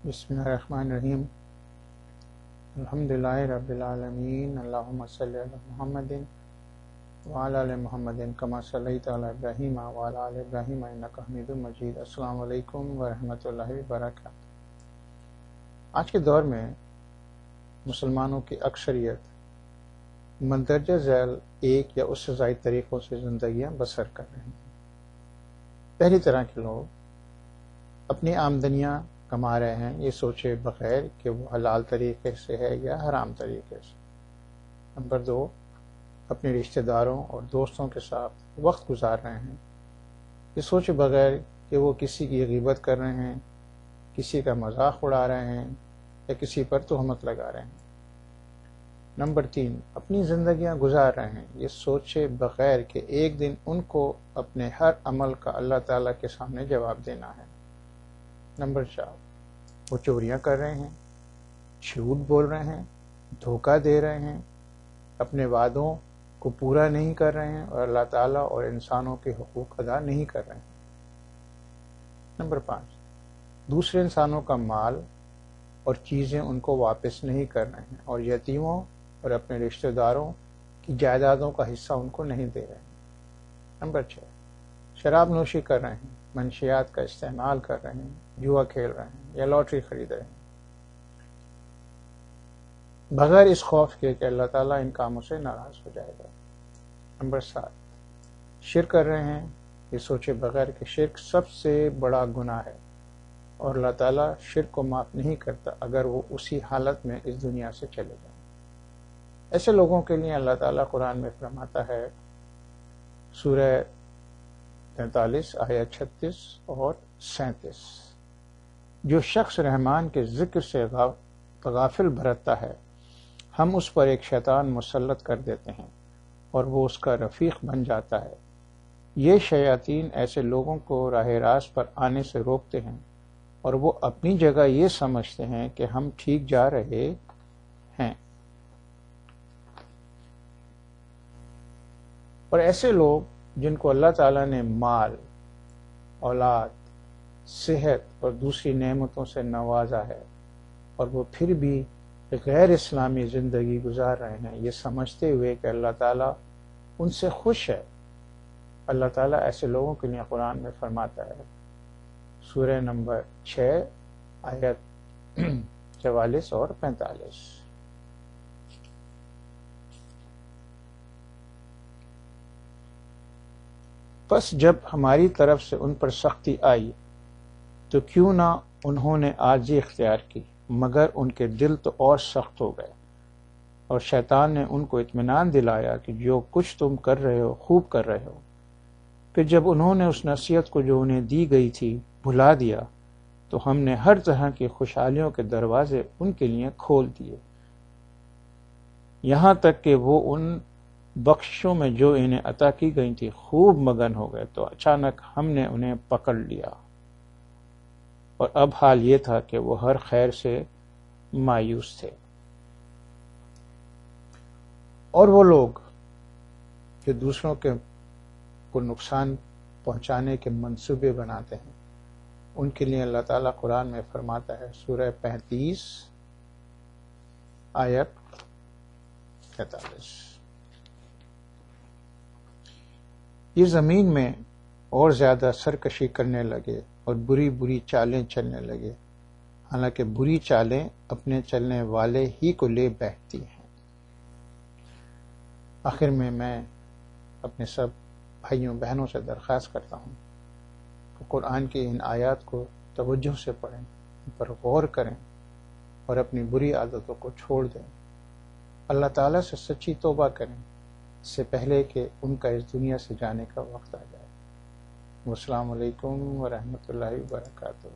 بسم اللہ الرحمن الرحیم الحمدللہ رب العالمین اللہم صلی علی محمد وعلی آل محمد کما صلیت علی ابراہیم وعلی آل ابراہیم انک حمید مجید۔ السلام علیکم ورحمۃ اللہ وبرکاتہ۔ آج کے دور میں مسلمانوں کی اکثریت مندرجہ ذیل ایک یا اس سے زائد طریقوں سے زندگیاں بسر کر رہے ہیں۔ پہلی طرح کے لوگ اپنی آمدنیاں کما رہے ہیں یہ سوچے بغیر کہ وہ حلال طریقے سے ہے یا حرام طریقے سے۔ نمبر 2، اپنے رشتہ داروں اور دوستوں کے ساتھ وقت گزار رہے ہیں یہ سوچے بغیر کہ وہ کسی کی غیبت کر رہے ہیں، کسی کا مذاق اڑا رہے ہیں یا کسی پر تہمت لگا رہے ہیں۔ نمبر 3، اپنی زندگیاں گزار رہے ہیں یہ سوچے بغیر کہ ایک دن ان کو اپنے ہر عمل کا اللہ تعالیٰ کے سامنے جواب دینا ہے۔ نمبر 4، وہ چوریاں کر رہے ہیں، جھوٹ بول رہے ہیں، دھوکہ دے رہے ہیں، اپنے وعدوں کو پورا نہیں کر رہے ہیں اور اللہ تعالیٰ اور انسانوں کے حقوق ادا نہیں کر رہے ہیں۔ نمبر 5، دوسرے انسانوں کا مال اور چیزیں ان کو واپس نہیں کر رہے ہیں اور یتیموں اور اپنے رشتہ داروں کی جائیدادوں کا حصہ ان کو نہیں دے رہے ہیں۔ نمبر 6، شراب نوشی کر رہے ہیں، منشیات کا استعمال کر رہے ہیں، جوا کھیل رہے ہیں یا لاٹری خرید رہے ہیں بغیر اس خوف کے کہ اللہ تعالیٰ ان کاموں سے ناراض ہو جائے گا۔ نمبر 7، شرک کر رہے ہیں یہ سوچے بغیر کہ شرک سب سے بڑا گناہ ہے اور اللہ تعالیٰ شرک کو معاف نہیں کرتا اگر وہ اسی حالت میں اس دنیا سے چلے جائیں۔ ایسے لوگوں کے لیے اللہ تعالیٰ قرآن میں فرماتا ہے، سورہ 43 آیت 36 اور 37، جو شخص رحمان کے ذکر سے غافل برتتا ہے ہم اس پر ایک شیطان مسلط کر دیتے ہیں اور وہ اس کا رفیق بن جاتا ہے۔ یہ شیاطین ایسے لوگوں کو راہ راست پر آنے سے روکتے ہیں اور وہ اپنی جگہ یہ سمجھتے ہیں کہ ہم ٹھیک جا رہے ہیں، اور ایسے لوگ جن کو اللہ تعالیٰ نے مال، اولاد، صحت اور دوسری نعمتوں سے نوازا ہے اور وہ پھر بھی غیر اسلامی زندگی گزار رہے ہیں یہ سمجھتے ہوئے کہ اللہ تعالیٰ ان سے خوش ہے۔ اللہ تعالیٰ ایسے لوگوں کے لیے قرآن میں فرماتا ہے، سورہ نمبر 6 آیت 44 اور 45، پس جب ہماری طرف سے ان پر سختی آئی تو کیوں نہ انہوں نے عاجزی اختیار کی مگر ان کے دل تو اور سخت ہو گئے، اور شیطان نے ان کو اطمینان دلایا کہ جو کچھ تم کر رہے ہو خوب کر رہے ہو۔ پھر جب انہوں نے اس نصیحت کو جو انہیں دی گئی تھی بھلا دیا تو ہم نے ہر طرح کی خوشحالیوں کے دروازے ان کے لیے کھول دیے، یہاں تک کہ وہ ان بخششوں میں جو انہیں عطا کی گئی تھی خوب مگن ہو گئے تو اچانک ہم نے انہیں پکڑ لیا، اور اب حال یہ تھا کہ وہ ہر خیر سے مایوس تھے۔ اور وہ لوگ جو دوسروں کو نقصان پہنچانے کے منصوبے بناتے ہیں ان کے لیے اللہ تعالیٰ قرآن میں فرماتا ہے، سورہ 35 آیت 43، یہ زمین میں اور زیادہ سرکشی کرنے لگے اور بری بری چالیں چلنے لگے، حالانکہ بری چالیں اپنے چلنے والے ہی کو لے بیٹھتی ہیں۔ آخر میں اپنے سب بھائیوں بہنوں سے درخواست کرتا ہوں کہ قرآن کی ان آیات کو توجہ سے پڑھیں، ان پر غور کریں اور اپنی بری عادتوں کو چھوڑ دیں، اللہ تعالیٰ سے سچی توبہ کریں اس سے پہلے کہ ان کا اس دنیا سے جانے کا وقت آ جائے۔ السلام علیکم ورحمۃ اللہ وبرکاتہ۔